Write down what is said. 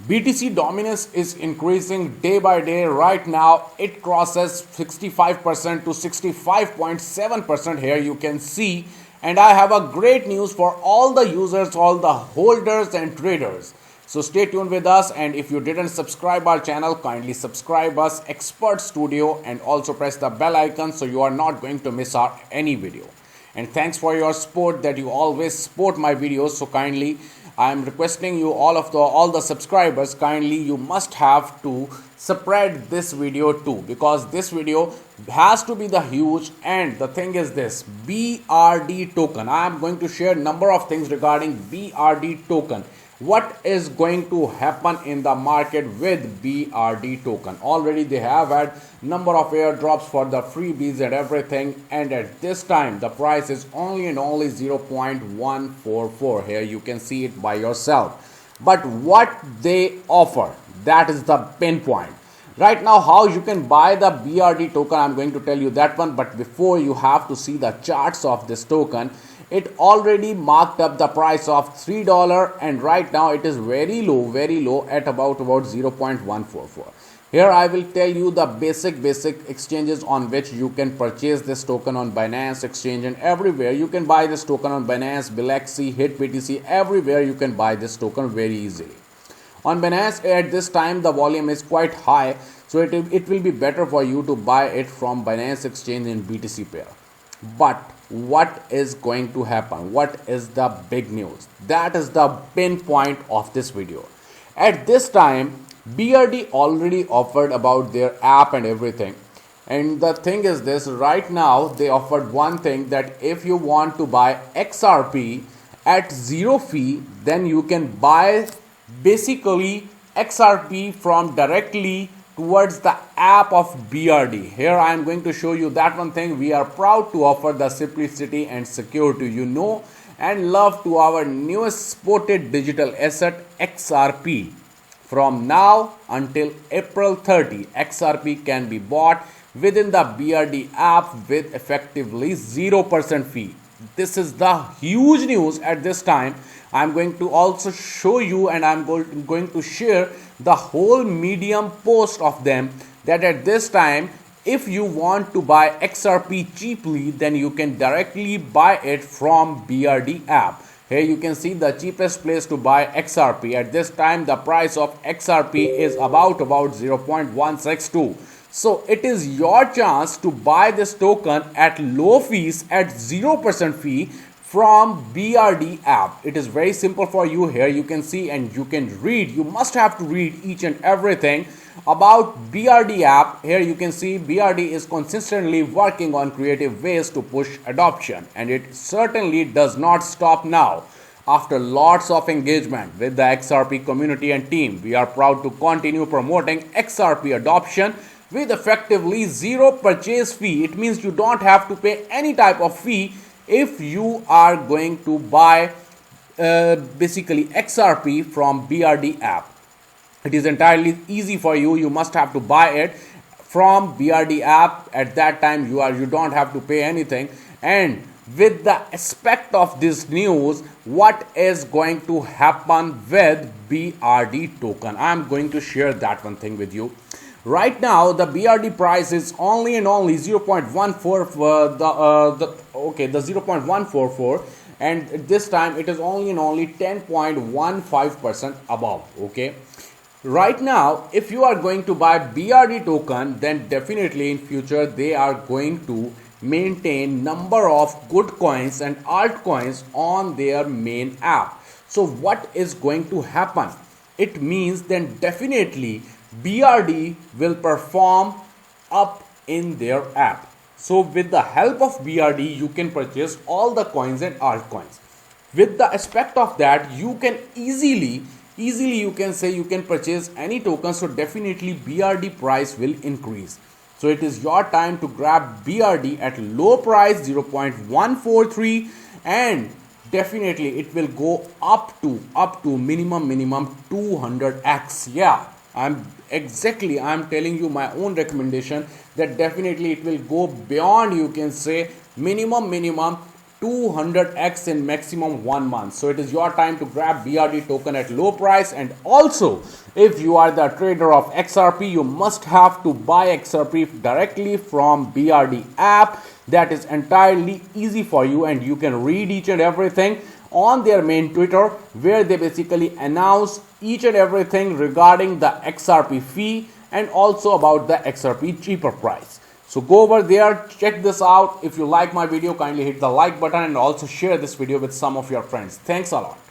BTC dominance is increasing day by day. Right now, it crosses 65% to 65.7% here. You can see, and I have a great news for all the users, all the holders and traders. So stay tuned with us, and if you didn't subscribe our channel, kindly subscribe us, Expert Studio, and also press the bell icon so you are not going to miss our any video. And thanks for your support that you always support my videos. So kindly I am requesting you, all the subscribers, kindly you must have to spread this video too, because this video has to be the huge. And the thing is this BRD token, I am going to share number of things regarding BRD token. What is going to happen in the market with BRD token? Already they have had number of airdrops for the freebies and everything, and at this time the price is only and only 0.144. Here you can see it by yourself. But what they offer, that is the pinpoint. Right now, how you can buy the BRD token, I'm going to tell you that one. But before, you have to see the charts of this token. It already marked up the price of $3, and right now it is very low at about 0.144. Here I will tell you the basic exchanges on which you can purchase this token on Binance exchange, and everywhere you can buy this token on Binance, Bilexa, HitBTC, everywhere you can buy this token very easily. On Binance at this time the volume is quite high, so it will be better for you to buy it from Binance exchange in BTC pair. But what is going to happen? What is the big news? That is the pinpoint of this video. At this time, BRD already offered about their app and everything. And the thing is this, right now they offered one thing, that if you want to buy XRP at zero fee, then you can buy basically XRP from directly towards the app of BRD. Here I am going to show you that one thing. We are proud to offer the simplicity and security you know and love to our newest spotted digital asset XRP. From now until April 30, XRP can be bought within the BRD app with effectively 0% fee. This is the huge news at this time. I'm going to also show you, and I'm going to share the whole Medium post of them, that at this time, if you want to buy XRP cheaply, then you can directly buy it from BRD app. Here you can see the cheapest place to buy XRP. At this time, the price of XRP is about 0.162. So it is your chance to buy this token at low fees, at 0% fee from BRD app. It is very simple for you. Here you can see and you can read. You must have to read each and everything about BRD app. Here you can see BRD is consistently working on creative ways to push adoption, and it certainly does not stop now. After lots of engagement with the XRP community and team, we are proud to continue promoting XRP adoption with effectively zero purchase fee. It means you don't have to pay any type of fee if you are going to buy basically XRP from BRD app. It is entirely easy for you. You must have to buy it from BRD app. At that time you don't have to pay anything. And with the aspect of this news, what is going to happen with BRD token, I am going to share that one thing with you. Right now the BRD price is only and only 0.14 the 0.144, and this time it is only and only 10.15% above. Okay, right now if you are going to buy BRD token, then definitely in future they are going to maintain number of good coins and altcoins on their main app. So what is going to happen? It means then definitely BRD will perform up in their app. So with the help of BRD, you can purchase all the coins and altcoins. With the aspect of that, you can easily you can say you can purchase any token. So definitely BRD price will increase. So it is your time to grab BRD at low price 0.143, and definitely it will go up to minimum 200x. Yeah, I'm telling you my own recommendation that definitely it will go beyond, you can say minimum 200x in maximum 1 month. So it is your time to grab BRD token at low price. And also, if you are the trader of XRP, you must have to buy XRP directly from BRD app. That is entirely easy for you, and you can read each and everything on their main Twitter, where they basically announce each and everything regarding the XRP fee and also about the XRP cheaper price. So go over there, check this out. If you like my video, kindly hit the like button and also share this video with some of your friends. Thanks a lot.